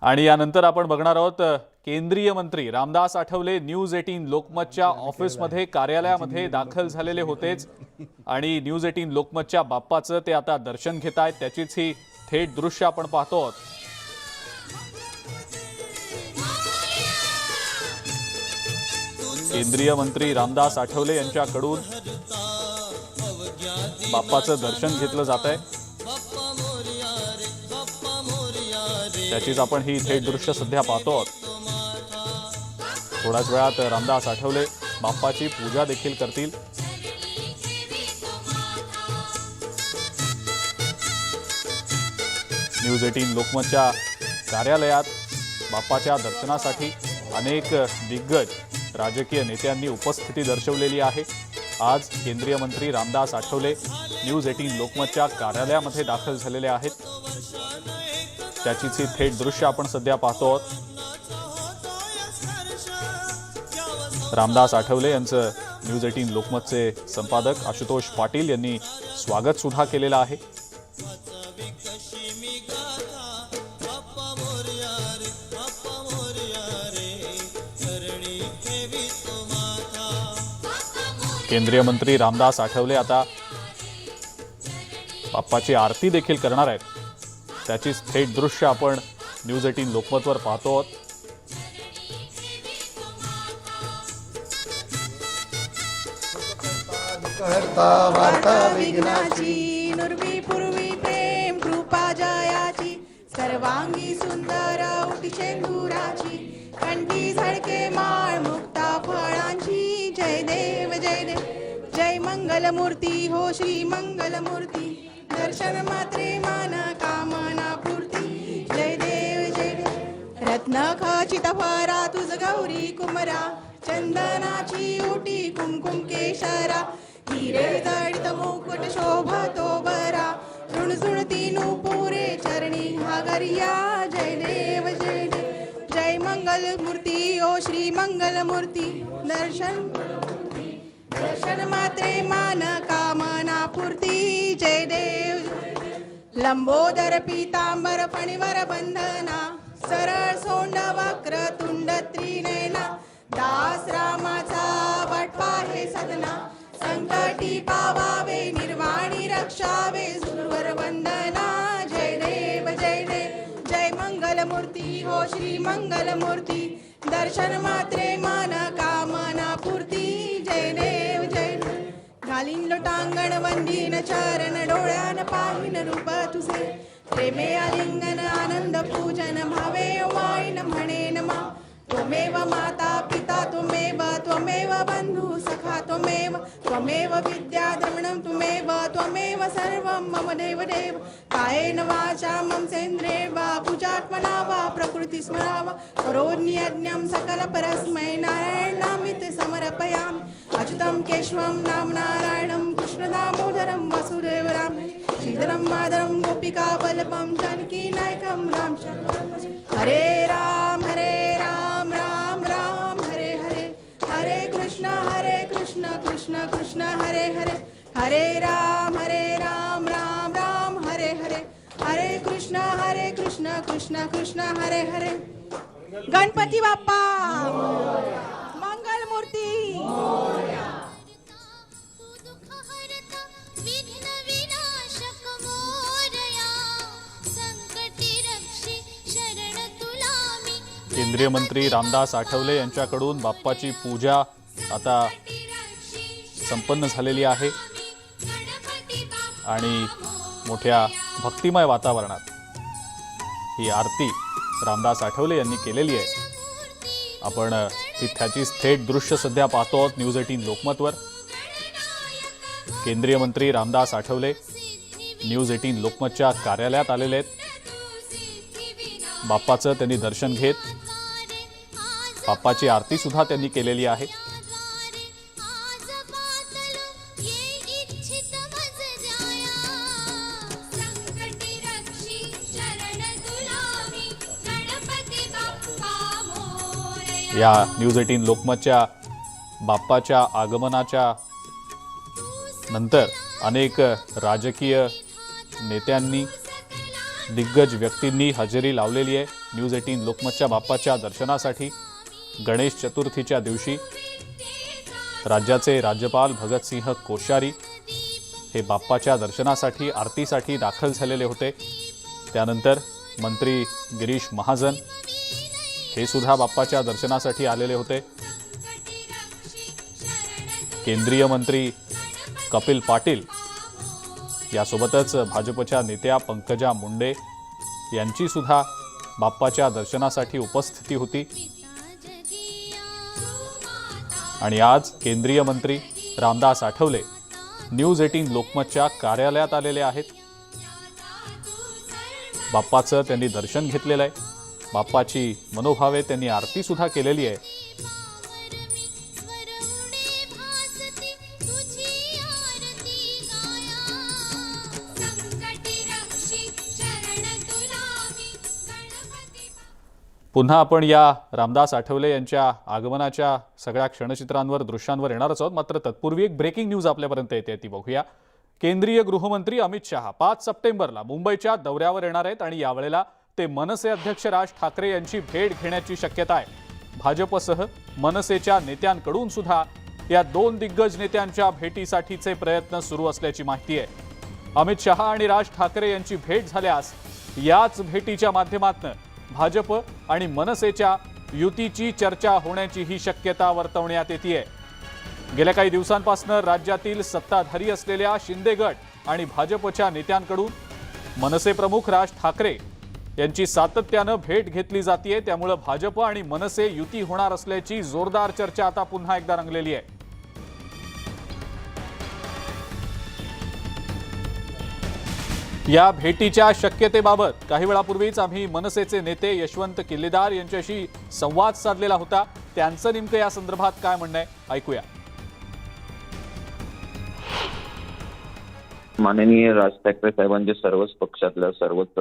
आणि यानंतर आपण बघणार आहोत केंद्रीय मंत्री रामदास आठवले न्यूज 18 लोकमतच्या ऑफिसमध्ये कार्यालयामध्ये दाखल झालेले होतेच आणि न्यूज 18 लोकमतच्या बाप्पाचं ते आता दर्शन घेत आहेत। त्याचीच ही थेट दृश्य आपण पाहतो आहोत। केंद्रीय मंत्री रामदास आठवले यांच्याकडून बाप्पाचं दर्शन घेतलं जात आहे। त्याचीच आपण ही थेट दृश्य सध्या पाहतो आहोत। थोड्याच वेळात रामदास आठवले बाप्पाची पूजा देखील करतील। न्यूज 18 लोकमतच्या कार्यालयात बाप्पाच्या दर्शनासाठी अनेक दिग्गज राजकीय नेत्यांनी उपस्थिती दर्शवलेली आहे। आज केंद्रीय मंत्री रामदास आठवले न्यूज 18 लोकमतच्या कार्यालयामध्ये दाखल झालेले आहेत। त्याचीच ही थेट दृश्य आपण सध्या पाहतो आहोत। रामदास आठवले यांचं न्यूज 18 लोकमतचे संपादक आशुतोष पाटील यांनी स्वागत सुद्धा केलेलं आहे। केंद्रीय मंत्री रामदास आठवले आता बाप्पाची आरती देखील करणार आहेत। त्याचीच थेट दृश्य आपण न्यूज 18 लोकमतवर पाहतो आहोत। वार्ता विघ्नाची नुर्वी पूर्वी प्रेम कृपा जयाची सर्वांगी सुंदर उटी शेंदुराची कंठी झळके माळ मुक्ता फळांची जय देव जय देव जय मंगल मूर्ती हो श्री मंगल मूर्ती दर्शन मात्रे मान कामना पूर्ती जय देव जय देव रत्न खचित फरा तुझ गौरी कुमरा चंदनाची उटी कुमकुम केशरा हिरे जडित मुकुट शोभतो बरा झुणझुणती नुपुरे चरणी हागरिया जय देव जय देव जय मंगल मूर्ती ओ श्री मंगल मूर्ती दर्शन मात्रे मान कामना पूर्ती जय देव लंबोदर पीतांबर फणीवर बंधना सरळ सोंड वक्र तुंड त्रिनयना दास रामाचा वाटपा हे सदना संकटी पावावे निर्वाणी रक्षावे सुरवर वंदना जय देव जय देव जय मंगल मूर्ती हो श्री मंगल मूर्ती दर्शन मात्रे मान कामना पूर्ती जय देव जय देव घालीन लोटांगण वंदीन चरण डोळ्यान पाहिन रूप तुझे प्रेमे आलिंगन आनंद पूजन भावे वाईन म्हणेन मा त्वमेव माता पिता त्वमेव बंधु सखा त्वमेव विद्या द्रविणं त्वमेव सर्वं मम देव देव कायेन वाचा ममसेन्द्रिये वा पूजात्मना वा प्रकृति स्मरा वा करोम्यज्ञं सकल परस्मै नारायणामिति समर्पयामि अच्युतं केशवं नाम नारायणं कृष्ण दामोदरं वसुदेवराम श्रीधरं माधवं गोपिका वल्लभं जानकी नायकं रामचन्द्रं हरे राम राम राम हरे हरे हरे कृष्ण कृष्ण कृष्ण हरे हरे हरे राम राम राम हरे हरे हरे कृष्ण कृष्ण कृष्ण हरे हरे गणपती बाप्पा मंगल मूर्ती केंद्रीय मंत्री रामदास आठवले यांच्याकडून बाप्पाची पूजा आता संपन्न झालेली आहे आणि मोठ्या भक्तिमय वातावरणात ही आरती रामदास आठवले यांनी केलेली आहे। आपण त्याची थेट दृश्य सध्या पाहतो आहोत न्यूज 18 लोकमतवर। केंद्रीय मंत्री रामदास आठवले न्यूज 18 लोकमतच्या कार्यालयात आलेले आहेत। बाप्पाचं त्यांनी दर्शन घेत बाप्पाची आरती सुद्धा त्यांनी केलेली आहे। या न्यूज 18 लोकमतच्या बाप्पाच्या आगमनाच्या नंतर अनेक राजकीय नेत्यांनी दिग्गज व्यक्तींनी हजेरी लावलेली आहे न्यूज 18 लोकमतच्या बाप्पाच्या दर्शनासाठी। गणेश चतुर्थीच्या दिवशी राज्याचे राज्यपाल भगतसिंह कोश्यारी हे बाप्पाच्या दर्शनासाठी आरतीसाठी दाखल झालेले होते। त्यानंतर मंत्री गिरीश महाजन हे सुद्धा बाप्पाच्या दर्शनासाठी आलेले होते। केंद्रीय मंत्री कपिल पाटील यासोबतच भाजपच्या नेत्या पंकजा मुंडे यांची सुद्धा बाप्पाच्या दर्शनासाठी उपस्थिती होती। आणि आज केंद्रीय मंत्री रामदास आठवले न्यूज 18 लोकमतच्या कार्यालयात आलेले आहेत। बाप्पाचं त्यांनी दर्शन घेतलेलं आहे। बाप्पाची मनोभावे त्यांनी आरती सुद्धा केलेली आहे। पुन्हा आपण या रामदास आठवले यांच्या आगमनाच्या सगळ्या क्षणचित्रांवर दृश्यांवर येणारच आहोत। मात्र तत्पूर्वी एक ब्रेकिंग न्यूज आपल्यापर्यंत येते ती बघूया। केंद्रीय गृहमंत्री अमित शहा 5 सप्टेंबरला मुंबईच्या दौऱ्यावर येणार आहेत आणि यावेळेला ते मनसे अध्यक्ष राज ठाकरे यांची भेट घेण्याची शक्यता आहे। भाजपसह मनसेच्या नेत्यांकडून सुद्धा या 2 दिग्गज नेत्यांच्या भेटीसाठीचे प्रयत्न सुरू असल्याची माहिती आहे। अमित शहा आणि राज ठाकरे यांची भेट झाल्यास याच भेटीच्या माध्यमातून भाजप आणि मनसेच्या युतीची चर्चा होण्याची ही शक्यता वर्तवण्यात येते। गेल्या काही दिवसांपासून राज्यातील सत्ताधारी असलेल्या शिंदे गट आणि भाजपच्या नेत्यांकडून मनसे प्रमुख राज ठाकरे यांची सातत्यानं भेट घेतली जाते। त्यामुळे भाजप आणि मनसे युती होणार असल्याची जोरदार चर्चा आता पुन्हा एकदा रंगलेली आहे। या भेटीच्या शक्यतेबाबत काही वेळापूर्वीच आम्ही मनसेचे नेते यशवंत किल्लेदार यांच्याशी संवाद साधलेला होता। त्यांचं नेमकं या संदर्भात काय म्हणणं आहे ऐकूया। माननीय राज ठाकरे साहेबांचे सर्वच पक्षातल्या सर्वच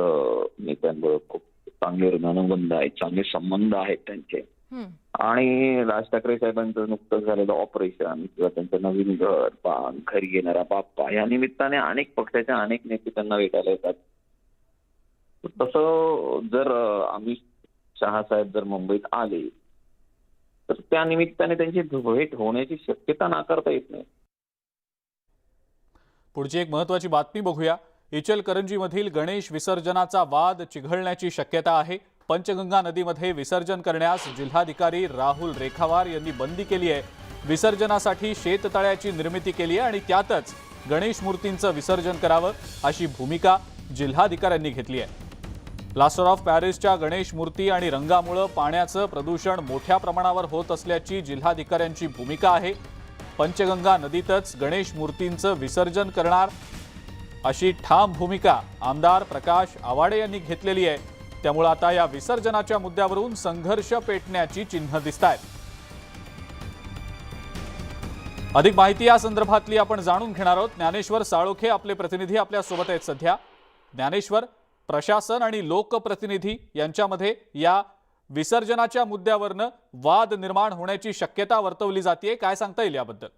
नेत्यांबरोबर खूप चांगले ऋणानुबंध आहेत, चांगले संबंध आहेत त्यांचे। आणि राज ठाकरे साहेबांचं नुकतंच झालेलं ऑपरेशन किंवा त्यांचं नवीन घर, घरी येणारा बाप्पा या निमित्ताने अनेक पक्षाच्या अनेक नेते त्यांना भेटायला येतात। तसं जर अमित शहा साहेब जर मुंबईत आले तर त्या निमित्ताने त्यांची भेट होण्याची शक्यता नाकारता येत नाही। पुढची एक महत्त्वाची बातमी बघूया। इचलकरंजीमधील गणेश विसर्जनाचा वाद चिघळण्याची शक्यता आहे। पंचगंगा नदीमध्ये विसर्जन करण्यास जिल्हाधिकारी राहुल रेखावार यांनी बंदी केली आहे। विसर्जनासाठी शेततळ्याची निर्मिती केली आहे आणि त्यातच गणेश मूर्तींचं विसर्जन करावं अशी भूमिका जिल्हाधिकाऱ्यांनी घेतली आहे। प्लास्टर ऑफ पॅरिसच्या गणेश मूर्ती आणि रंगामुळे पाण्याचं प्रदूषण मोठ्या प्रमाणावर होत असल्याची जिल्हाधिकाऱ्यांची भूमिका आहे। पंचगंगा नदीतच गणेश मूर्तींचं विसर्जन करणार अशी ठाम भूमिका आमदार प्रकाश आवाडे यांनी घेतलेली आहे। त्यामुळे आता या विसर्जनाच्या मुद्द्यावरून संघर्ष पेटण्याची चिन्ह दिसतायत। अधिक माहिती या संदर्भातली आपण जाणून घेणार आहोत। ज्ञानेश्वर साळोखे आपले प्रतिनिधी आपल्या सोबत आहेत सध्या। ज्ञानेश्वर, प्रशासन आणि लोकप्रतिनिधी यांच्यामध्ये या विसर्जनाच्या मुद्द्यावरनं वाद निर्माण होण्याची शक्यता वर्तवली जाते, काय सांगता येईल याबद्दल?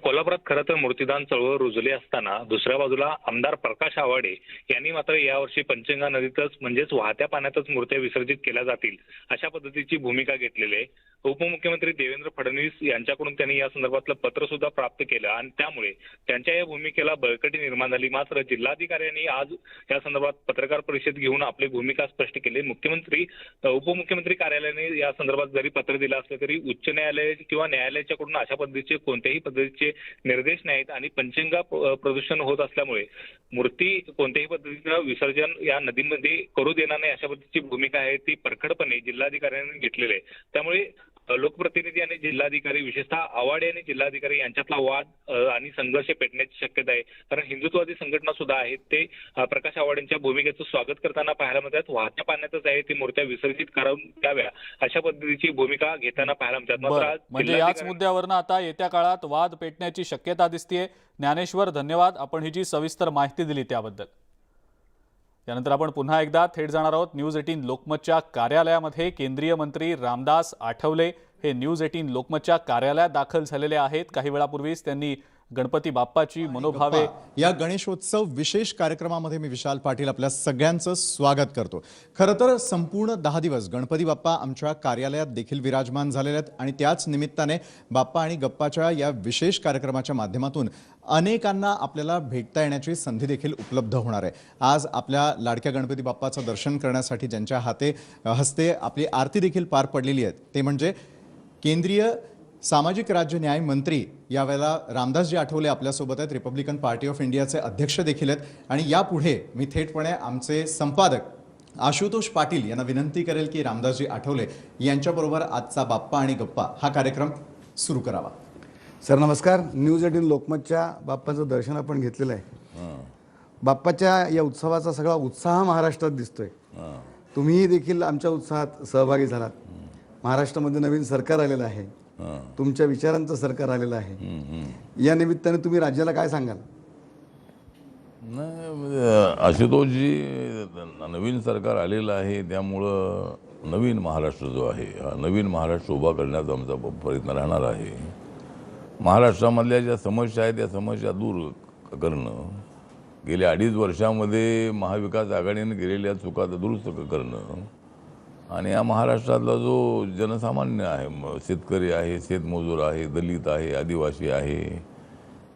कोल्हापुरात खरं तर मूर्तीदान चळवळ रुजली असताना दुसऱ्या बाजूला आमदार प्रकाश आवाडे यांनी मात्र यावर्षी पंचगंगा नदीतच म्हणजेच वाहत्या पाण्यातच मूर्त्या विसर्जित केल्या जातील अशा पद्धतीची भूमिका घेतलेली आहे। उपमुख्यमंत्री देवेंद्र फडणवीस यांच्याकडून त्यांनी या संदर्भातलं पत्र सुद्धा प्राप्त केलं आणि त्यामुळे त्यांच्या या भूमिकेला बळकटी निर्माण झाली। मात्र जिल्हाधिकाऱ्यांनी आज या संदर्भात पत्रकार परिषद घेऊन आपली भूमिका स्पष्ट केली। उपमुख्यमंत्री कार्यालयाने या संदर्भात जरी पत्र दिलं असलं तरी उच्च न्यायालय किंवा न्यायालयाच्याकडून अशा पद्धतीचे कोणत्याही पद्धतीचे निर्देश नाहीत आणि पंचगंगा प्रदूषण होत असल्यामुळे मूर्ती कोणत्याही पद्धतीचं विसर्जन या नदीमध्ये करू देणार नाही अशा पद्धतीची भूमिका आहे ती परखडपणे जिल्हाधिकाऱ्यांनी घेतलेली आहे। त्यामुळे लोकप्रतिनिधी आणि जिल्हाधिकारी विशेषतः आवाडे आणि जिल्हाधिकारी यांच्यातला वाद आणि संघर्ष पेटण्याची शक्यता आहे। कारण हिंदुत्ववादी संघटना सुद्धा आहेत ते प्रकाश आवाडेंच्या भूमिकेचं स्वागत करताना पाहायला मिळतात। वाहत्या पाण्यातच आहे ती मूर्त्या विसर्जित करून द्याव्या अशा पद्धतीची भूमिका घेताना पाहायला मिळतात। म्हणजे याच मुद्द्यावरनं आता येत्या काळात वाद पेटण्याची शक्यता दिसतेय। ज्ञानेश्वर, धन्यवाद, आपण ही जी सविस्तर माहिती दिली त्याबद्दल। यानंतर आपण पुन्हा एकदा थेट जाणार आहोत न्यूज 18 लोकमतच्या कार्यालयामध्ये। केंद्रीय मंत्री रामदास आठवले हे न्यूज 18 लोकमतच्या कार्यालयात दाखल झालेले आहेत। काही वेळापूर्वीच त्यांनी गणपती बाप्पाची मनोभावे या गणेशोत्सव विशेष कार्यक्रमामध्ये मी विशाल पाटील आपल्या सगळ्यांचं स्वागत करतो. खरं तर संपूर्ण 10 दिवस गणपती बाप्पा आमच्या कार्यालयात देखील विराजमान झालेले आहेत आणि त्याच निमित्ताने बाप्पा आणि गप्पाच्या या विशेष कार्यक्रमाच्या माध्यमातून अनेकांना आपल्याला भेटता येण्याची संधी देखील उपलब्ध होणार आहे. आज आपल्या लाडक्या गणपती बाप्पाचं दर्शन करण्यासाठी ज्यांच्या हस्ते आपली आरती देखील पार पडलेली आहे ते म्हणजे केंद्रीय सामाजिक राज्य न्याय मंत्री यावेळेला रामदासजी आठवले आपल्यासोबत आहेत. रिपब्लिकन पार्टी ऑफ इंडियाचे अध्यक्ष देखील आहेत. आणि यापुढे मी थेटपणे आमचे संपादक आशुतोष पाटील यांना विनंती करेल की रामदासजी आठवले यांच्याबरोबर आजचा बाप्पा आणि गप्पा हा कार्यक्रम सुरू करावा. सर नमस्कार. न्यूज 18 लोकमतच्या बाप्पाचं दर्शन आपण घेतलेलं आहे. बाप्पाच्या या उत्सवाचा सगळा उत्साह महाराष्ट्रात दिसतोय. तुम्हीही देखील आमच्या उत्साहात सहभागी झालात. महाराष्ट्रामध्ये नवीन सरकार आलेलं आहे. तुमच्या विचारांचं सरकार आलेलं आहे. या निमित्ताने तुम्ही राज्याला काय सांगाल? नाही म्हणजे आशुतोषजी नवीन सरकार आलेलं आहे त्यामुळं नवीन महाराष्ट्र जो आहे हा नवीन महाराष्ट्र उभा करण्याचा आमचा प्रयत्न राहणार आहे. महाराष्ट्रामधल्या ज्या समस्या आहेत त्या समस्या दूर करणं, गेल्या 2.5 वर्षामध्ये महाविकास आघाडीने केलेल्या चुका दुरुस्त करणं आणि या महाराष्ट्रातला जो जनसामान्य आहे, शेतकरी आहे, शेतमजूर आहे, दलित आहे, आदिवासी आहे,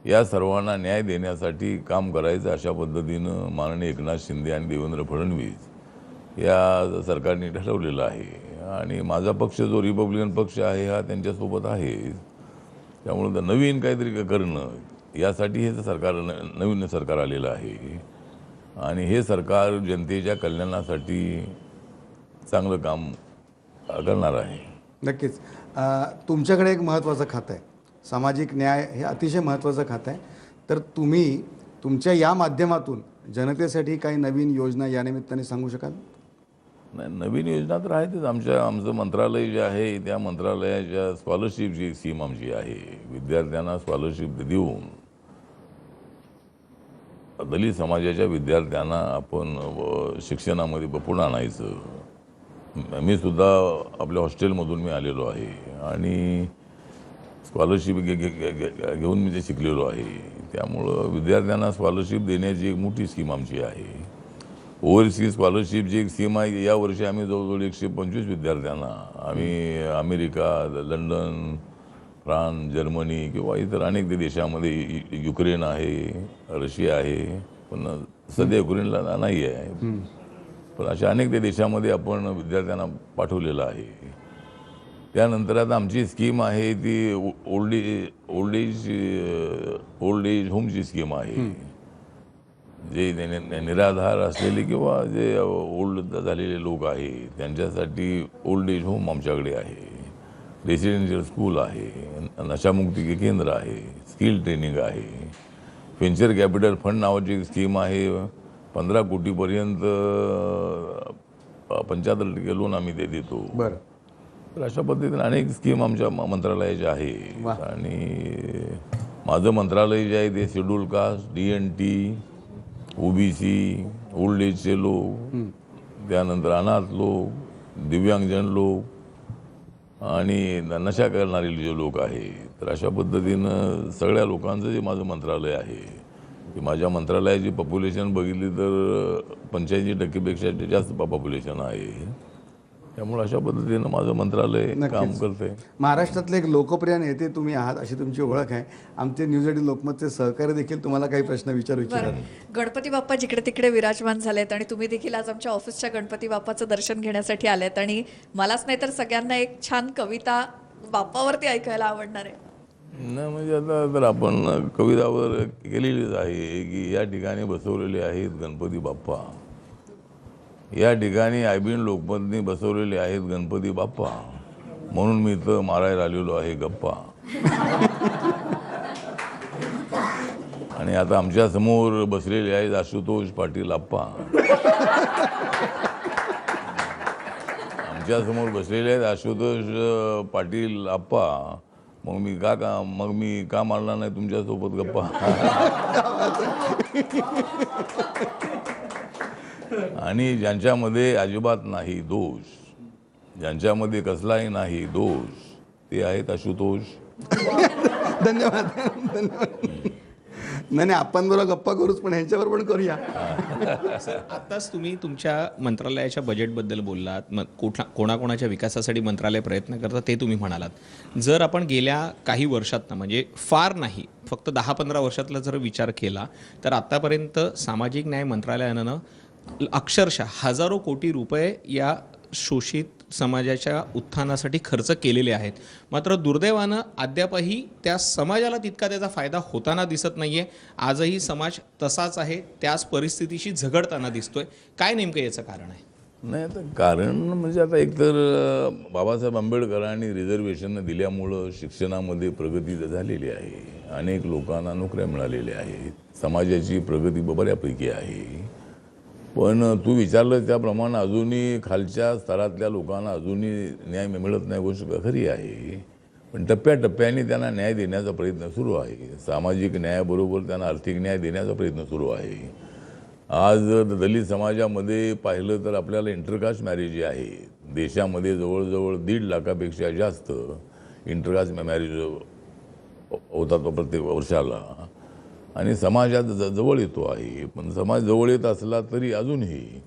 या सर्वांना न्याय देण्यासाठी काम करायचं अशा पद्धतीनं माननीय एकनाथ शिंदे आणि देवेंद्र फडणवीस या सरकारने ठरवलेलं आहे. आणि माझा पक्ष जो रिपब्लिकन पक्ष आहे हा त्यांच्यासोबत आहे. त्यामुळे तर नवीन काहीतरी करणं यासाठी हे सरकार नवीन सरकार आलेलं आहे आणि हे सरकार जनतेच्या कल्याणासाठी चांगलं काम करणार आहे. नक्कीच. तुमच्याकडे एक महत्त्वाचं खातं आहे, सामाजिक न्याय हे अतिशय महत्त्वाचं खातं आहे. तर तुम्ही तुमच्या या माध्यमातून जनतेसाठी काही नवीन योजना या निमित्ताने सांगू शकाल? नाही, नवीन योजना तर आहेतच. आमचं मंत्रालय जे आहे त्या मंत्रालयाच्या स्कॉलरशिपची स्कीम आमची आहे. विद्यार्थ्यांना स्कॉलरशिप देऊन दलित समाजाच्या विद्यार्थ्यांना आपण शिक्षणामध्ये पुढे आणायचं. मी सुद्धा आपल्या हॉस्टेलमधून मी आलेलो आहे आणि स्कॉलरशिप घेऊन मी ते शिकलेलो आहे. त्यामुळं विद्यार्थ्यांना स्कॉलरशिप देण्याची एक मोठी स्कीम आमची आहे. ओव्हरसीज स्कॉलरशिपची एक स्कीम आहे. यावर्षी आम्ही जवळजवळ 125 विद्यार्थ्यांना आम्ही अमेरिका, लंडन, फ्रान्स, जर्मनी किंवा इतर अनेक देशामध्ये, युक्रेन आहे, रशिया आहे, पण सध्या युक्रेनला नाही आहे, पण अशा अनेक देशामध्ये आपण विद्यार्थ्यांना पाठवलेलं आहे. त्यानंतर आता आमची स्कीम आहे ती ओल्ड एज होमची स्कीम आहे. जे निराधार असलेले किंवा जे ओल्ड झालेले लोक आहेत त्यांच्यासाठी ओल्ड एज होम आमच्याकडे आहे. रेसिडेन्शियल स्कूल आहे, नशामुक्ती केंद्र आहे, स्किल ट्रेनिंग आहे. व्हेंचर कॅपिटल फंड नावाची एक स्कीम आहे. 15 कोटीपर्यंत 75% लोन आम्ही देतो. बरं. तर अशा पद्धतीने अनेक स्कीम आमच्या मंत्रालयाच्या आहे. आणि माझं मंत्रालय जे आहे ते schedule caste, DNT, OBC, old एजचे लोक, त्यानंतर अनाथ लोक, दिव्यांगजन लोक आणि नशा करणारे जे लोक आहेत. तर अशा पद्धतीनं सगळ्या लोकांचं जे माझं मंत्रालय आहे की माझ्या मंत्रालयाची पॉप्युलेशन बघितली तर 85%पेक्षा जास्त पॉप्युलेशन आहे. त्यामुळे अशा पद्धतीनं माझं मंत्रालय काम करते. महाराष्ट्रातले एक लोकप्रिय नेते तुम्ही आहात अशी तुमची ओळख आहे. आमचे न्यूज 18 लोकमतचे सहकारी देखील तुम्हाला काही प्रश्न विचारू इच्छितात. गणपती बाप्पा जिकडे तिकडे विराजमान झालेत आणि तुम्ही देखील आज आमच्या ऑफिसच्या गणपती बाप्पाचं दर्शन घेण्यासाठी आलेत आणि मलाच नाही तर सगळ्यांना एक छान कविता बाप्पावरती ऐकायला आवडणार आहे. नाही म्हणजे आता तर आपण कवितावर केलेलीच आहे की या ठिकाणी बसवलेले आहेत गणपती बाप्पा, या ठिकाणी आयबीन लोकमतने बसवलेले आहेत गणपती बाप्पा, म्हणून मी इथं मारायला आलेलो आहे गप्पा. आणि आता आमच्या समोर बसलेले आहेत आशुतोष पाटील आप्पा. आमच्या समोर बसलेले आहेत आशुतोष पाटील आप्पा. मग मी का मारणार नाही तुमच्यासोबत गप्पा. आणि ज्यांच्यामध्ये अजिबात नाही दोष, ज्यांच्यामध्ये कसलाही नाही दोष, ते आहेत आशुतोष धन्यवाद धन्यवाद. नाही आपण बरोबर गप्पा करूच, पण ह्यांच्यावर पण करूया. आत्ताच तुम्ही तुमच्या मंत्रालयाच्या बजेटबद्दल बोललात, मग कोणाकोणाच्या विकासासाठी मंत्रालय प्रयत्न करतं ते तुम्ही म्हणालात. जर आपण गेल्या काही वर्षात म्हणजे फार नाही फक्त 10-15 वर्षातला जर विचार केला तर आत्तापर्यंत सामाजिक न्याय मंत्रालयानं अक्षरशः हजारो कोटी रुपये या शोषित समाजाच्या उत्थानासाठी खर्च केलेले आहेत. मात्र दुर्दैवानं अद्यापही त्या समाजाला तितका त्याचा फायदा होताना दिसत नाहीये. आजही समाज तसाच आहे, त्याच परिस्थितीशी झगडताना दिसतोय. काय नेमकं याचं कारण आहे? नाही, आता कारण म्हणजे आता एकतर बाबासाहेब आंबेडकरांनी रिझर्वेशन दिल्यामुळं शिक्षणामध्ये प्रगती झालेली आहे, अनेक लोकांना नोकऱ्या मिळालेल्या आहेत, समाजाची प्रगती बऱ्यापैकी आहे. पण तू विचारलं त्याप्रमाणे अजूनही खालच्या स्तरातल्या लोकांना अजूनही न्याय मिळत नाही, गोष्ट खरी आहे. पण टप्प्याटप्प्याने त्यांना न्याय देण्याचा प्रयत्न सुरू आहे. सामाजिक न्यायाबरोबर त्यांना आर्थिक न्याय देण्याचा प्रयत्न सुरू आहे. आज दलित समाजामध्ये पाहिलं तर आपल्याला इंटरकास्ट मॅरेज जे आहे, देशामध्ये जवळजवळ 1.5 लाखापेक्षा जास्त इंटरकास्ट मॅरेज होतात प्रत्येक वर्षाला, आणि समाजात जवळ येतो आहे. पण समाज जवळ येत असला तरी अजूनही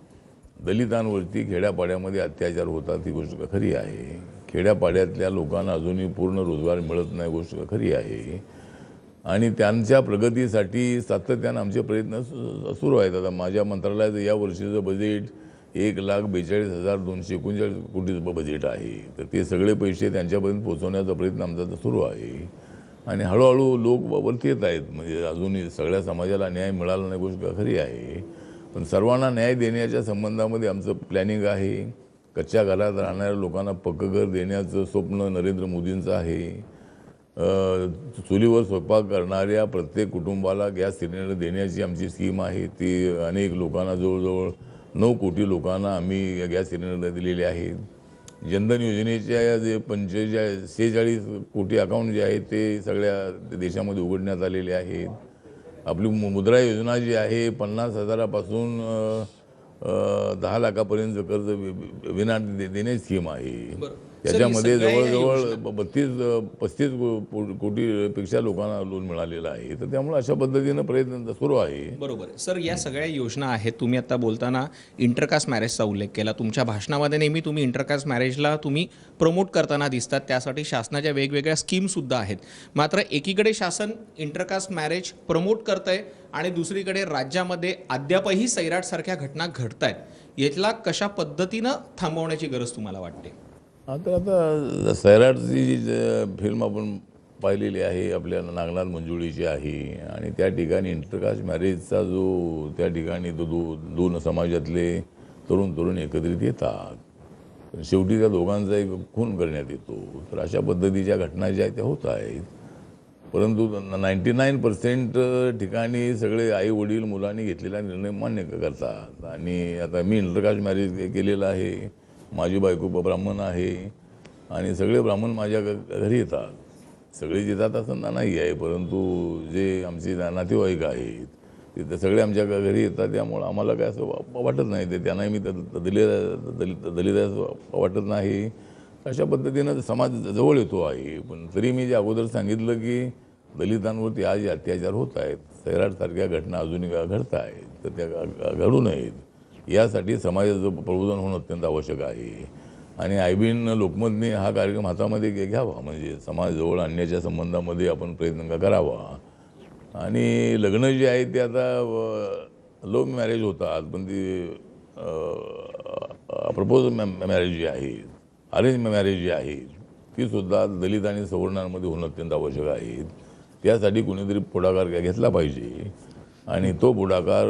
दलितांवरती खेड्यापाड्यामध्ये अत्याचार होतात, ही गोष्ट खरी आहे. खेड्यापाड्यातल्या लोकांना अजूनही पूर्ण रोजगार मिळत नाही, गोष्ट खरी आहे. आणि त्यांच्या प्रगतीसाठी सातत्यानं आमचे प्रयत्न सुरू आहेत. आता माझ्या मंत्रालयाचं या वर्षीचं बजेट 1,42,239 कोटीचं बजेट आहे. तर ते सगळे पैसे त्यांच्यापर्यंत पोहोचवण्याचा प्रयत्न आमचा सुरू आहे. आणि हळूहळू लोक वरती येत आहेत. म्हणजे अजूनही सगळ्या समाजाला न्याय मिळाला नाही, गोष्ट खरी आहे. पण सर्वांना न्याय देण्याच्या संबंधामध्ये आमचं प्लॅनिंग आहे. कच्च्या घरात राहणाऱ्या लोकांना पक्कं घर देण्याचं स्वप्न नरेंद्र मोदींचं आहे. चुलीवर स्वयंपाक करणाऱ्या प्रत्येक कुटुंबाला गॅस सिलेंडर देण्याची आमची स्कीम आहे. ती अनेक लोकांना जवळजवळ 9 कोटी लोकांना आम्ही गॅस सिलेंडर दिलेले आहेत. जनधन योजनेच्या जे 46 कोटी अकाउंट जे आहेत ते सगळ्या देशामध्ये उघडण्यात आलेले आहेत. आपली मुद्रा योजना जी आहे 50,000पासून 10 लाखापर्यंत कर्ज विना देण्याची स्कीम आहे. त्याच्यामध्ये जवळजवळ 32-35 कोटीपेक्षा लोकांना लोन मिळालेलं आहे. तर त्यामुळे अशा पद्धतीनं प्रयत्न सुरू आहे. बरोबर सर, या सगळ्या योजना आहेत. तुम्ही आता बोलताना इंटरकास्ट मॅरेजचा उल्लेख केला. तुमच्या भाषणामध्ये नेहमी तुम्ही इंटरकास्ट मॅरेजला तुम्ही प्रमोट करताना दिसतात. त्यासाठी शासनाच्या वेगवेगळ्या स्कीमसुद्धा आहेत. मात्र एकीकडे शासन इंटरकास्ट मॅरेज प्रमोट करतंय आणि दुसरीकडे राज्यामध्ये अद्यापही सैराटसारख्या घटना घडत आहेत. यातला कशा पद्धतीनं थांबवण्याची गरज तुम्हाला वाटते? आता सैराटची जी फिल्म आपण पाहिलेली आहे आपल्या नागनाथ मंजुळीची आहे. आणि त्या ठिकाणी इंटरकास्ट मॅरेजचा जो त्या ठिकाणी तो दोन समाजातले तरुण एकत्रित येतात. शेवटी त्या दोघांचा एक खून करण्यात येतो. तर अशा पद्धतीच्या घटना ज्या आहेत त्या होत आहेत. परंतु 99% ठिकाणी सगळे आई वडील मुलांनी घेतलेला निर्णय मान्य करतात. आणि आता मी इंटरकास्ट मॅरेज केलेलं आहे. माझी बायको ब्राह्मण आहे आणि सगळे ब्राह्मण माझ्या घरी येतात. सगळे येतात असं नाही आहे, परंतु जे आमचे नातेवाईक आहेत ते सगळे आमच्या घरी येतात. त्यामुळं आम्हाला काय असं वाटत नाही. ते त्यांनाही मी दलित असं वाटत नाही. अशा पद्धतीनं समाज जवळ येतो आहे. पण तरी मी जे अगोदर सांगितलं की दलितांवरती आज अत्याचार होत आहेत, सैराटसारख्या घटना अजूनही घडत आहेत, तर त्या घडू नयेत यासाठी समाजाचं प्रबोधन होणं अत्यंत आवश्यक आहे. आणि आयबीन लोकमतने हा कार्यक्रम हातामध्ये घ्यावा, म्हणजे समाज जवळ आणण्याच्या संबंधामध्ये आपण प्रयत्न करावा. आणि लग्न जे आहे ते आता लव्ह मॅरेज होतात, पण ती प्रपोज मॅरेज जी आहे, अरेंज मॅरेज जी आहे ती सुद्धा दलित आणि सवर्णांमध्ये होणं अत्यंत आवश्यक आहे. त्यासाठी कुणीतरी पुढाकार घेतला पाहिजे आणि तो पुढाकार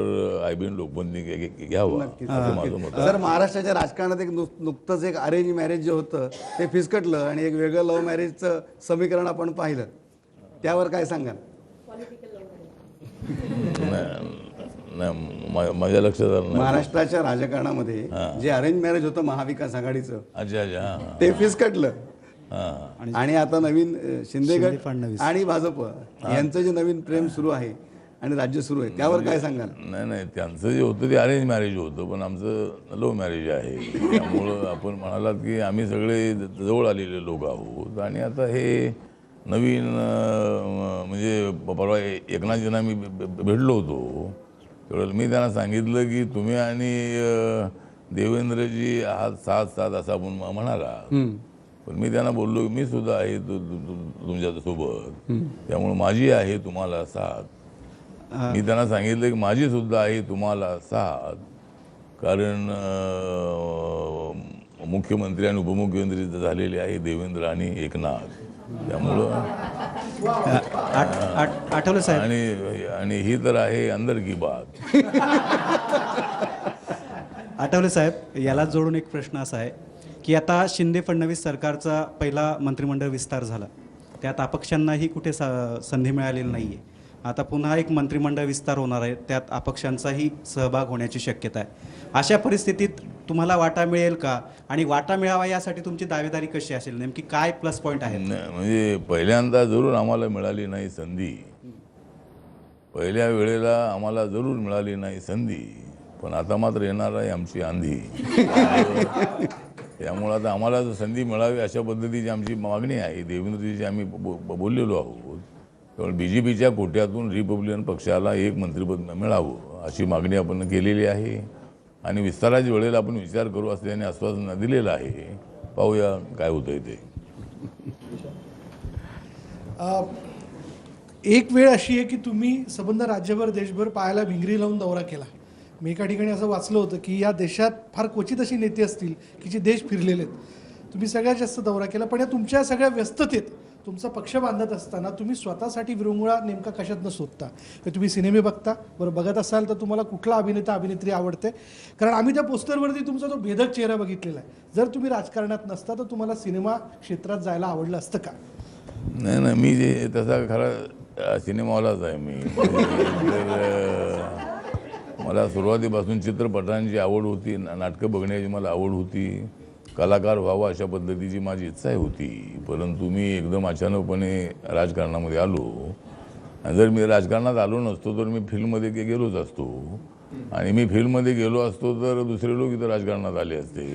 आयबीन लोकमतने घ्यावा असं माझं मत आहे. सर, महाराष्ट्राच्या राजकारणात एक नुकतंच एक अरेंज मॅरेज जे होतं ते फिसकटलं आणि एक वेगळं लव्ह मॅरेजचं समीकरण आपण पाहिलं. त्यावर काय सांगाल? नाही, माझ्या लक्षात आलं नाही. महाराष्ट्राच्या राजकारणामध्ये जे अरेंज मॅरेज होतं महाविकास आघाडीचं अच्छा ते फिसकटलं. आणि आता नवीन शिंदे गट आणि भाजप यांचं जे नवीन प्रेम सुरू आहे आणि राज्य सुरू आहे, त्यावर काय सांगाल? नाही, त्यांचं जे होतं ते अरेंज मॅरेज होतं, पण आमचं लव्ह मॅरेज आहे. त्यामुळं आपण म्हणालात की आम्ही सगळे जवळ आलेले लोक आहोत आणि आता हे नवीन म्हणजे परवा एकनाथजींना मी भेटलो होतो त्यावेळेला मी त्यांना सांगितलं की तुम्ही आणि देवेंद्रजी आहात साथ असं आपण म्हणाला. पण मी त्यांना बोललो की मी सुद्धा आहे तुमच्यासोबत, त्यामुळे माझी आहे तुम्हाला साथ. मी त्यांना सांगितलं की माझी सुद्धा आहे तुम्हाला साथ, कारण मुख्यमंत्री आणि उपमुख्यमंत्री झालेले आहे देवेंद्र आणि एकनाथ. त्यामुळं आठवलं साहेब. आणि ही तर आहे अंदर की बात. आठवले साहेब, याला जोडून एक प्रश्न असा आहे की आता शिंदे फडणवीस सरकारचा पहिला मंत्रिमंडळ विस्तार झाला, त्यात अपक्षांनाही कुठे संधी मिळालेली नाही आहे. आता पुन्हा एक मंत्रिमंडळ विस्तार होणार आहे, त्यात अपक्षांचाही सहभाग होण्याची शक्यता आहे. अशा परिस्थितीत तुम्हाला वाटा मिळेल का, आणि वाटा मिळावा यासाठी तुमची दावेदारी कशी असेल, नेमकी काय प्लस पॉईंट आहे? म्हणजे पहिल्यांदा जरूर आम्हाला मिळाली नाही संधी, पहिल्या वेळेला आम्हाला जरूर मिळाली नाही संधी, पण आता मात्र येणार आहे आमची आंधी. त्यामुळं आता आम्हाला संधी मिळावी अशा पद्धतीची आमची मागणी आहे. देवेंद्रजीची आम्ही बोललेलो आहोत. त्यामुळे BJPच्या कोट्यातून रिपब्लिकन पक्षाला एक मंत्रिपद मिळावं अशी मागणी आपण केलेली आहे, आणि विस्ताराच्या वेळेला आपण विचार करू असल्याने आश्वासन दिलेलं आहे. पाहूया काय होतंय ते. एक वेळ अशी आहे की तुम्ही संबंध राज्यभर देशभर पायाला भिंगरी लावून दौरा केला. मी एका ठिकाणी असं वाचलं होतं की या देशात फार क्वचित अशी नेते असतील की जे देश फिरलेले आहेत. तुम्ही सगळ्यात जास्त दौरा केला, पण या तुमच्या सगळ्या व्यस्ततेत तुमचा पक्ष बांधत असताना तुम्ही स्वतःसाठी विरंगुळा नेमका कशातनं शोधता? तुम्ही सिनेमे बघता, बरं बघत असाल तर तुम्हाला कुठला अभिनेता अभिनेत्री आवडते? कारण आम्ही त्या पोस्टरवरती तुमचा तो भेदक चेहरा बघितलेला आहे. जर तुम्ही राजकारणात नसता तर तुम्हाला सिनेमा क्षेत्रात जायला आवडलं असतं का? नाही, मी जे तसा खरा सिनेमावालाच आहे मी. तर मला सुरुवातीपासून चित्रपटांची आवड होती, नाटकं बघण्याची मला आवड होती, कलाकार व्हावा अशा पद्धतीची माझी इच्छा होती. परंतु मी एकदम अचानकपणे राजकारणामध्ये आलो. जर मी राजकारणात आलो नसतो तर मी फिल्ममध्ये गेलोच असतो, आणि मी फिल्ममध्ये गेलो असतो तर दुसरे लोक इथं राजकारणात आले असते.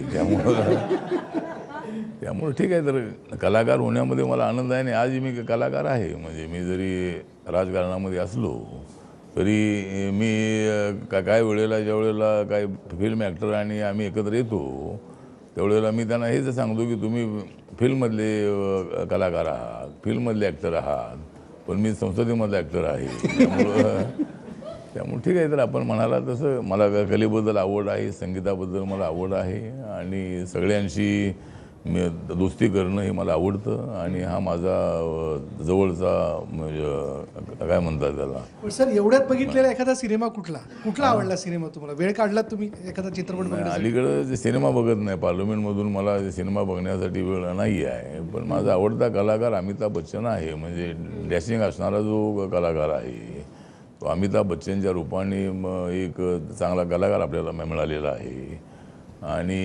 त्यामुळं ठीक आहे, तर कलाकार होण्यामध्ये मला आनंद आहे, आणि आज मी कलाकार आहे. म्हणजे मी जरी राजकारणामध्ये असलो तरी मी काय वेळेला ज्या वेळेला काय फिल्म ॲक्टर आणि आम्ही एकत्र येतो त्यावेळेला मी त्यांना हेच सांगतो की तुम्ही फिल्ममधले कलाकार आहात, फिल्ममधले ॲक्टर आहात, पण मी संसदेमधला ॲक्टर आहे. त्यामुळे ठीक आहे, तर आपण म्हणाला तसं मला कलेबद्दल आवड आहे, संगीताबद्दल मला आवड आहे, आणि सगळ्यांशी दोस्ती करणं हे मला आवडतं, आणि हा माझा जवळचा म्हणजे काय म्हणतात त्याला. पण सर, एवढ्यात बघितलेला एखादा सिनेमा कुठला आवडला सिनेमा तुम्हाला? वेळ काढलात तुम्ही एखादा चित्रपट बघण्यासाठी? अलीकडं जे सिनेमा बघत नाही, पार्लमेंटमधून मला सिनेमा बघण्यासाठी वेळ नाही आहे. पण माझा आवडता कलाकार अमिताभ बच्चन आहे. म्हणजे डॅशिंग असणारा जो कलाकार आहे तो अमिताभ बच्चनच्या रूपाने एक चांगला कलाकार आपल्याला मिळालेला आहे, आणि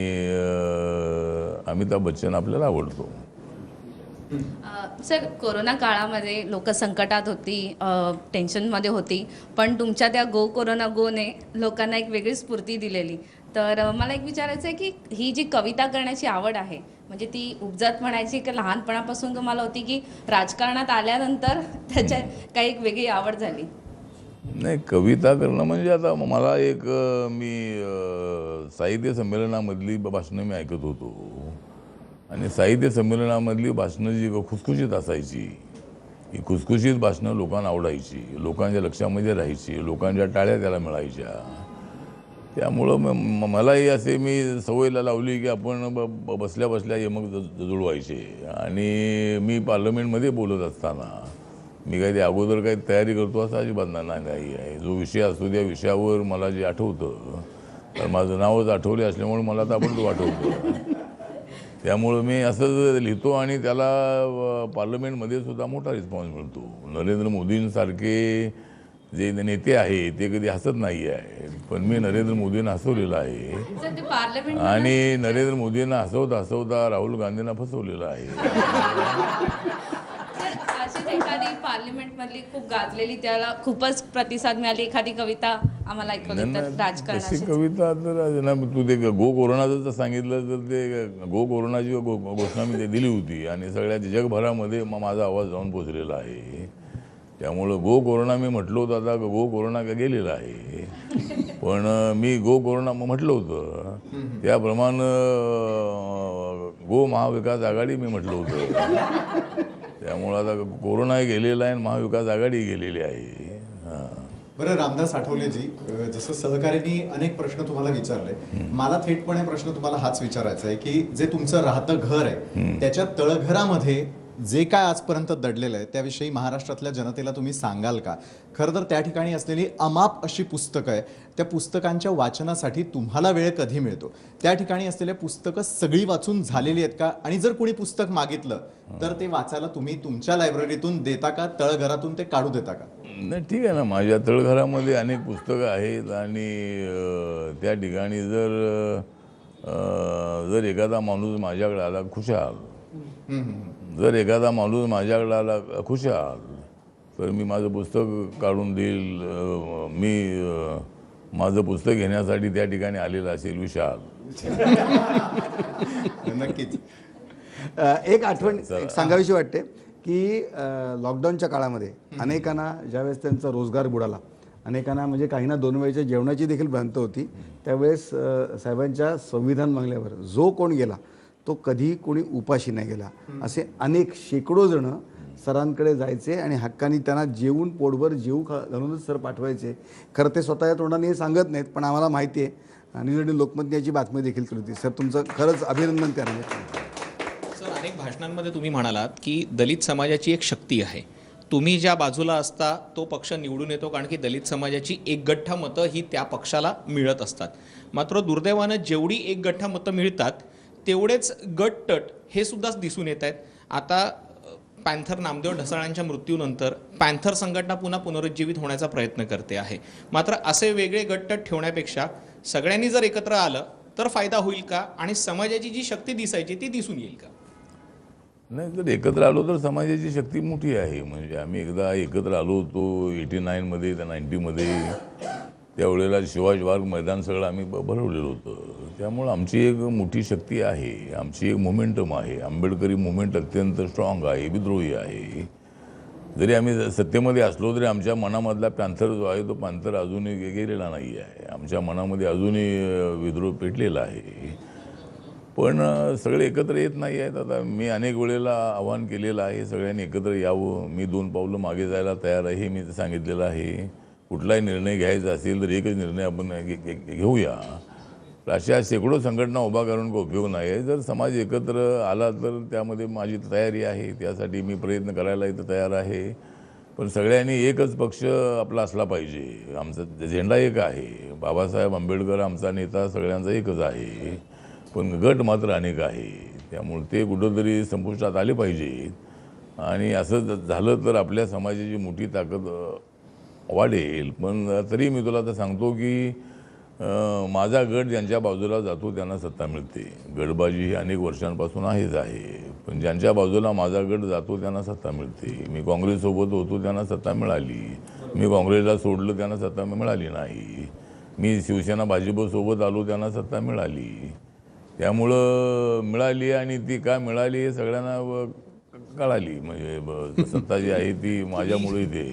अमिताभ बच्चन आपल्याला आवडतो. सर, कोरोना काळामध्ये लोक संकटात होती, टेन्शनमध्ये होती, पण तुमच्या त्या गो कोरोना गोने लोकांना एक वेगळी स्फूर्ती दिलेली. तर मला एक विचारायचं आहे की ही जी कविता करण्याची आवड आहे, म्हणजे ती उपजत म्हणायची की लहानपणापासून तुम्हाला होती, की राजकारणात आल्यानंतर त्याच्यात काही एक वेगळी आवड झाली? नाही, कविता करणं म्हणजे आता मला एक मी साहित्य संमेलनामधली भाषणं मी ऐकत होतो, आणि साहित्य संमेलनामधली भाषणं जी खुसखुशीत असायची, ही खुसखुशीत भाषणं लोकांना आवडायची, लोकांच्या लक्षामध्ये राहायची, लोकांच्या टाळ्या त्याला मिळायच्या. त्यामुळं मलाही असे मी सवयीला लावली की आपण बसल्या बसल्या यमक जुळवायचे. आणि मी पार्लमेंटमध्ये बोलत असताना मी काही ते अगोदर काही तयारी करतो असं अजिबात नाही आहे. जो विषय असतो त्या विषयावर मला जे आठवतं, तर माझं नावच आठवले असल्यामुळे मला तर आपण तो आठवतं. त्यामुळं मी असं लिहितो, आणि त्याला पार्लमेंटमध्ये सुद्धा मोठा रिस्पॉन्स मिळतो. नरेंद्र मोदींसारखे जे नेते आहे ते कधी हसत नाही आहे, पण मी नरेंद्र मोदींना हसवलेलं आहे, आणि नरेंद्र मोदींना हसवता राहुल गांधींना फसवलेलं आहे. एखादी पार्लिमेंटमधली खूप गाजलेली, त्याला खूपच प्रतिसाद मिळाली एखादी कविता आम्हाला ऐकवली तर तशी राजकारणाची? कविता तर ना, तू ते गो कोरोनाचं जर सांगितलं तर ते गो कोरोनाची घोषणा मी ते दिली होती आणि सगळ्या जगभरामध्ये माझा आवाज जाऊन पोचलेला आहे. त्यामुळं गो कोरोना मी म्हटलं होतं, आता गो कोरोना का गेलेला आहे, पण मी गो कोरोना म्हटलं होतं त्याप्रमाणे गो महाविकास आघाडी मी म्हटलं होतं. त्यामुळं आता कोरोनाही गेलेला आहे आणि महाविकास आघाडी गेलेली आहे. हां. बरं रामदास आठवलेजी, जसं सहकार्यांनी अनेक प्रश्न तुम्हाला विचारले, मला थेटपणे प्रश्न तुम्हाला हाच विचारायचा आहे की जे तुमचं राहतं घर आहे त्याच्या तळघरामध्ये जे काय आजपर्यंत दडलेलं आहे त्याविषयी महाराष्ट्रातल्या जनतेला तुम्ही सांगाल का? खरं तर त्या ठिकाणी असलेली अमाप अशी पुस्तकं आहे, त्या पुस्तकांच्या वाचनासाठी तुम्हाला वेळ कधी मिळतो? त्या ठिकाणी असलेल्या पुस्तकं सगळी वाचून झालेली आहेत का? आणि जर कोणी पुस्तक मागितलं तर ते वाचायला तुम्ही तुमच्या लायब्ररीतून देता का, तळघरातून ते काढू देता का? नाही, ठीक आहे ना, माझ्या तळघरामध्ये अनेक पुस्तकं आहेत आणि त्या ठिकाणी जर एखादा माणूस माझ्याकडे आला खुशाल, जर एखादा माणूस माझ्याकडे आला खुशाल तर मी माझं पुस्तक काढून देईल. मी माझं पुस्तक घेण्यासाठी त्या ठिकाणी आलेला असेल विशाल. नक्कीच. एक आठवण एक सांगावीशी वाटते की लॉकडाऊनच्या काळामध्ये अनेकांना ज्यावेळेस त्यांचा रोजगार बुडाला, अनेकांना म्हणजे काहींना 2 वेळेच्या जेवणाची देखील भ्रांत होती, त्यावेळेस साहेबांच्या संविधान बंगल्यावर जो कोण गेला तो कधी कोणी उपाशी नाही गेला. असे अनेक शेकडो जण सरांकडे जायचे आणि हक्कानी त्यांना जेवून पोटभर जेवू घालूनच सर पाठवायचे. खरं ते स्वतःच्या तोंडाने हे सांगत नाहीत, पण आम्हाला माहिती आहे. न्यूज लोकमतने याची बातमी देखील केली होती. सर तुमचं खरंच अभिनंदन करण्यात. सर, अनेक भाषणांमध्ये तुम्ही म्हणालात की दलित समाजाची एक शक्ती आहे, तुम्ही ज्या बाजूला असता तो पक्ष निवडून येतो, कारण की दलित समाजाची एकगठ्ठा मतं ही त्या पक्षाला मिळत असतात. मात्र दुर्दैवानं जेवढी एकगठ्ठा मतं मिळतात तेवढेच गटतट हे सुद्धा दिसून येत आहेत. आता पॅन्थर नामदेव ढसाळांच्या मृत्यूनंतर पॅन्थर संघटना पुन्हा पुनरुज्जीवित होण्याचा प्रयत्न करते आहे. मात्र असे वेगळे गटतट ठेवण्यापेक्षा सगळ्यांनी जर एकत्र आलं तर फायदा होईल का, आणि समाजाची जी शक्ती दिसायची ती दिसून येईल का? नाही, जर एकत्र आलो तर समाजाची शक्ती मोठी आहे. म्हणजे आम्ही एकदा एकत्र आलो होतो 89मध्ये, त्या 90मध्ये, त्यावेळेला शिवाजी पार्क मैदान सगळं आम्ही भरवलेलं होतं. त्यामुळं आमची एक मोठी शक्ती आहे, आमची एक मोमेंटम आहे. आंबेडकरी मुवमेंट अत्यंत स्ट्रॉंग आहे, विद्रोही आहे. जरी आम्ही सत्तेमध्ये असलो तरी आमच्या मनामधला पॅन्थर जो आहे तो पॅन्थर अजूनही गेलेला नाही आहे. आमच्या मनामध्ये अजूनही विद्रोह पेटलेला आहे. पण सगळे एकत्र येत नाही आहेत. आता मी अनेक वेळेला आवाहन केलेलं आहे सगळ्यांनी एकत्र यावं. मी 2 पावलं मागे जायला तयार आहे, मी सांगितलेलं आहे. कुठलाही निर्णय घ्यायचा असेल तर एकच निर्णय आपण घेऊया. अशा शेकडो संघटना उभा करून काही उपयोग नाही आहे. जर समाज एकत्र आला तर त्यामध्ये माझी तयारी आहे, त्यासाठी मी प्रयत्न करायला इथं तयार आहे. पण सगळ्यांनी एकच पक्ष आपला असला पाहिजे. आमचा झेंडा एक आहे, बाबासाहेब आंबेडकर आमचा नेता सगळ्यांचा एकच आहे, पण गट मात्र अनेक आहे. त्यामुळे ते कुठंतरी संपुष्टात आले पाहिजेत आणि असं झालं तर आपल्या समाजाची मोठी ताकद वाढेल. पण तरी मी तुला तर सांगतो की माझा गट ज्यांच्या बाजूला जातो त्यांना सत्ता मिळते. गटबाजी ही अनेक वर्षांपासून आहेच आहे, पण ज्यांच्या बाजूला माझा गट जातो त्यांना सत्ता मिळते. मी काँग्रेससोबत होतो त्यांना सत्ता मिळाली, मी काँग्रेसला सोडलं त्यांना सत्ता मिळाली नाही, मी शिवसेना भाजपसोबत आलो त्यांना सत्ता मिळाली. त्यामुळं मिळाली आणि ती का मिळाली हे सगळ्यांना कळाली. म्हणजे सत्ता जी आहे ती माझ्यामुळे ते.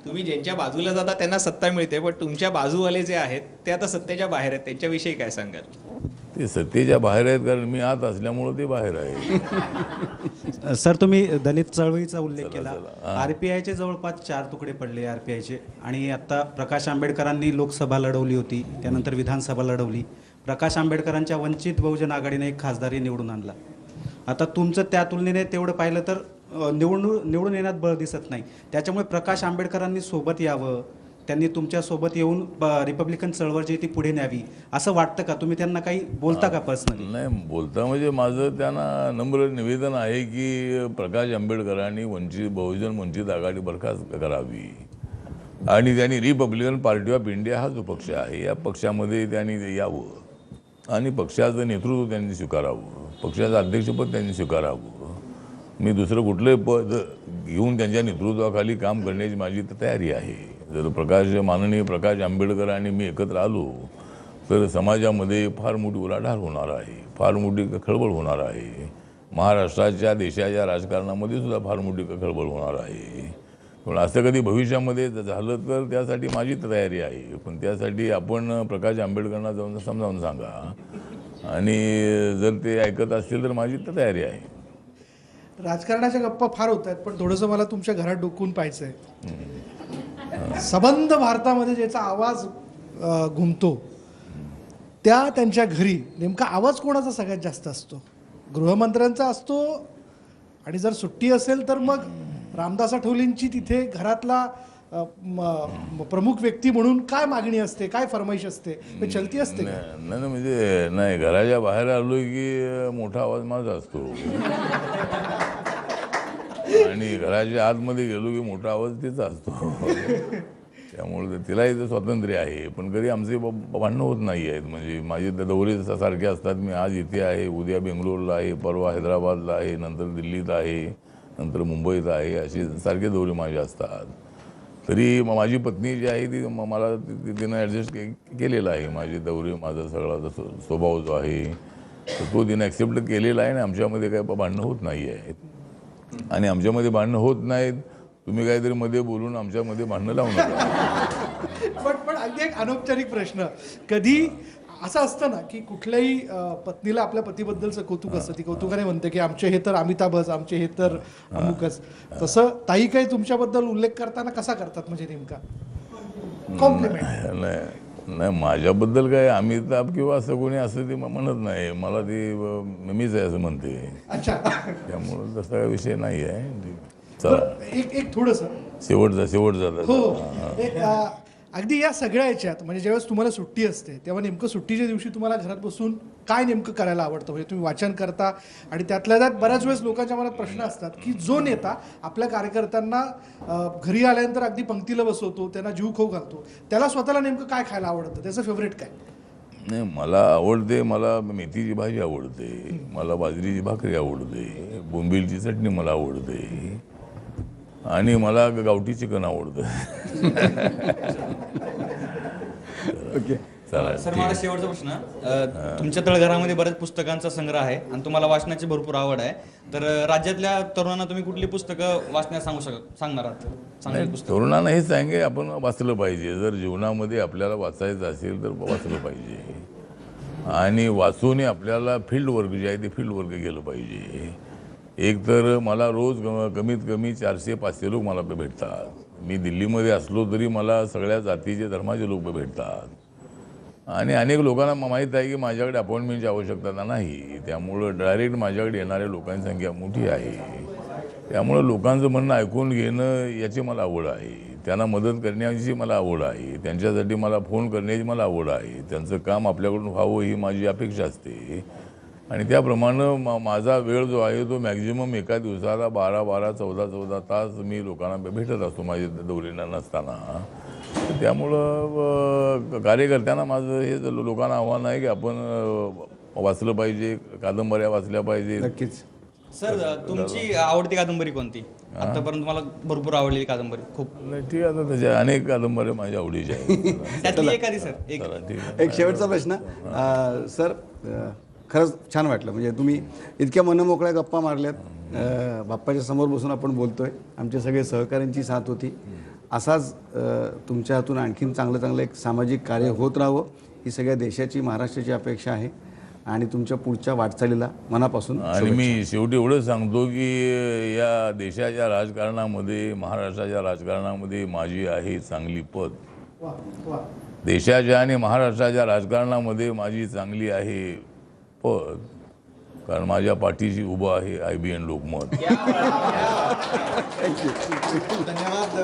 तुम्ही ज्यांच्या बाजूला जाता त्यांना सत्ता मिळते, पण तुमच्या बाजूवाले जे आहेत ते आता सत्तेच्या बाहेर आहेत, त्यांच्याविषयी काय सांगाल? ते सत्तेच्या बाहेर आहेत कारण मी आत असल्यामुळं ते बाहेर आहे. सर, तुम्ही दलित चळवळीचा उल्लेख केला. RPIचे जवळपास 4 तुकडे पडले RPIचे, आणि आता प्रकाश आंबेडकरांनी लोकसभा लढवली होती, त्यानंतर विधानसभा लढवली. प्रकाश आंबेडकरांच्या वंचित बहुजन आघाडीने एक खासदारी निवडून आणला. आता तुमचं त्या तुलनेने तेवढं पाहिलं तर निवडून येण्यात बळ दिसत नाही. त्याच्यामुळे प्रकाश आंबेडकरांनी सोबत यावं, त्यांनी तुमच्या सोबत येऊन रिपब्लिकन चळवळ जी ती पुढे न्यावी असं वाटतं का? तुम्ही त्यांना काही बोलता का पर्सनली? नाही बोलता, म्हणजे माझं त्यांना नम्र निवेदन आहे की प्रकाश आंबेडकरांनी वंचित आघाडी बरखास्त करावी आणि त्यांनी रिपब्लिकन पार्टी ऑफ इंडिया हा जो पक्ष आहे या पक्षामध्ये त्यांनी यावं आणि पक्षाचं नेतृत्व त्यांनी स्वीकारावं, पक्षाचं अध्यक्षपद त्यांनी स्वीकारावं मी दुसरं कुठलंही पद घेऊन त्यांच्या नेतृत्वाखाली काम करण्याची माझी तयारी आहे. जर माननीय प्रकाश आंबेडकर आणि मी एकत्र आलो तर समाजामध्ये फार मोठी उलाढाल होणार आहे, फार मोठी खळबळ होणार आहे. महाराष्ट्राच्या देशाच्या राजकारणामध्ये सुद्धा फार मोठी खळबळ होणार आहे. पण असं कधी भविष्यामध्ये झालं तर त्यासाठी माझी तयारी आहे. पण त्यासाठी आपण प्रकाश आंबेडकरांना जाऊन समजावून सांगा आणि जर ते ऐकत असतील तर माझी तयारी आहे. राजकारणाच्या गप्पा फार होत आहेत, पण थोडंसं मला तुमच्या घरात डोकून पाहायचं आहे. सबंध भारतामध्ये ज्याचा आवाज घुमतो त्यांच्या घरी नेमका आवाज कोणाचा सगळ्यात जास्त असतो? गृहमंत्र्यांचा असतो, आणि जर सुट्टी असेल तर मग रामदास आठवलेंची तिथे घरातला प्रमुख व्यक्ती म्हणून काय मागणी असते, काय फरमाईश असते, ते चलती असते का? नाही म्हणजे नाही, घराच्या बाहेर आलो की मोठा आवाज माझा असतो आणि घराच्या आतमध्ये गेलो की मोठा आवाज तिचा असतो. त्यामुळे तिलाही ते स्वातंत्र्य आहे. पण कधी आमचे भांडणं होत नाही आहेत. म्हणजे माझे दौरे सारखे असतात. मी आज इथे आहे, उद्या बेंगलोरला आहे, परवा हैदराबादला आहे, नंतर दिल्लीत आहे, नंतर मुंबईत आहे, असे सारखे दौरे माझे असतात. तरी माझी पत्नी जी आहे ती मला तिनं ॲडजस्ट केलेलं आहे. माझे दौरे, माझा सगळा स्वभाव जो आहे तो तिनं ॲक्सेप्ट केलेला आहे आणि आमच्यामध्ये काही भांडणं होत नाही आहेत. आणि आमच्यामध्ये भांडणं होत नाहीत, तुम्ही काहीतरी मध्ये बोलून आमच्यामध्ये भांडणं लावू नका. पण अगदी एक अनौपचारिक प्रश्न, कधी असं असतं ना की कुठल्याही पत्नीला आपल्या पतीबद्दलचं कौतुक असतं, ती कौतुकाने म्हणते की आमचे हे तर अमिताभच, आमचे हे तर अमुकच, तसं ताई काही तुमच्याबद्दल उल्लेख करताना कसा करतात, म्हणजे नेमका कॉम्प्लिमेंट? नाही, माझ्याबद्दल काय अमिताभ किंवा असं कोणी असं ते म्हणत नाही. मला ती मीच आहे असं म्हणते. अच्छा, त्यामुळं तसा काही विषय नाही आहे. चला, एक थोडंसं शेवट हो, अगदी या सगळ्या याच्यात म्हणजे ज्यावेळेस तुम्हाला सुट्टी असते तेव्हा नेमकं सुट्टीच्या दिवशी तुम्हाला घरात बसून काय नेमकं करायला आवडतं? म्हणजे तुम्ही वाचन करता, आणि त्यातल्या त्यात बऱ्याच वेळेस लोकांच्या मनात प्रश्न असतात की जो नेता आपल्या कार्यकर्त्यांना घरी आल्यानंतर अगदी पंक्तीला बसवतो, त्यांना जीव खाऊ घालतो, त्याला स्वतःला नेमकं काय खायला आवडतं, त्याचं फेवरेट काय? नाही, मला आवडते, मला मेथीची भाजी आवडते, मला बाजरीची भाकरी आवडते, बोंबीलची चटणी मला आवडते, आणि मला गावठी चिकन आवडतं. ओके. चला, सर, मला शेवटचा प्रश्न, तुमच्या तळघरामध्ये बऱ्याच पुस्तकांचा संग्रह आहे आणि तुम्हाला वाचनाची भरपूर आवड आहे, तर राज्यातल्या तरुणांना तुम्ही कुठली पुस्तकं वाचण्यास सांगणार आहात? चांगली पुस्तकं तरुणांना हे सांगे आपण वाचलं पाहिजे. जर जीवनामध्ये आपल्याला वाचायचं असेल तर वाचलं पाहिजे, आणि वाचून आपल्याला फील्ड वर्क जे आहे ते फील्ड वर्क केलं पाहिजे. एक तर मला रोज कमीत कमी 400-500 लोक मला भेटतात. मी दिल्लीमध्ये असलो तरी मला सगळ्या जातीचे धर्माचे लोक भेटतात, आणि अनेक लोकांना माहीत आहे की माझ्याकडे अपॉइंटमेंटची आवश्यकता नाही. त्यामुळं डायरेक्ट माझ्याकडे येणाऱ्या लोकांची संख्या मोठी आहे. त्यामुळं लोकांचं म्हणणं ऐकून घेणं याची मला आवड आहे, त्यांना मदत करण्याची मला आवड आहे, त्यांच्यासाठी मला फोन करण्याची मला आवड आहे, त्यांचं काम आपल्याकडून व्हावं ही माझी अपेक्षा असते. आणि त्याप्रमाणे माझा वेळ जो आहे तो मॅक्झिमम एका दिवसाला 12-12, 14-14 तास मी लोकांना भेटत असतो माझे दौऱ्यांना नसताना. त्यामुळं कार्यकर्त्यांना माझं हे लोकांना आव्हान आहे की आपण वाचलं पाहिजे, कादंबऱ्या वाचल्या पाहिजे. नक्कीच. सर, तुमची आवडती कादंबरी कोणती? आतापर्यंत मला भरपूर आवडलेली कादंबरी खूप. ठीक आहे, आता त्याच्या अनेक कादंबऱ्या माझ्या आवडीच्या आहेत. त्यातली एखादी सर, एक. चला, ठीक आहे. एक शेवटचा प्रश्न, सर, खरंच छान वाटलं, म्हणजे तुम्ही इतक्या मनमोकळ्या गप्पा मारल्यात, बाप्पाच्या समोर बसून आपण बोलतोय, आमच्या सगळे सहकाऱ्यांची साथ होती. असाच तुमच्या हातून आणखीन चांगलं एक सामाजिक कार्य होत राहावं ही सगळ्या देशाची, महाराष्ट्राची अपेक्षा आहे, आणि तुमच्या पुढच्या वाटचालीला मनापासून. आणि मी शेवटी एवढं सांगतो की या देशाच्या राजकारणामध्ये, महाराष्ट्राच्या राजकारणामध्ये माझी आहे चांगली पद. देशाच्या आणि महाराष्ट्राच्या राजकारणामध्ये माझी चांगली आहे पद, कारण माझ्या पाठीशी उभं आहे IBN लोकमत. धन्यवाद.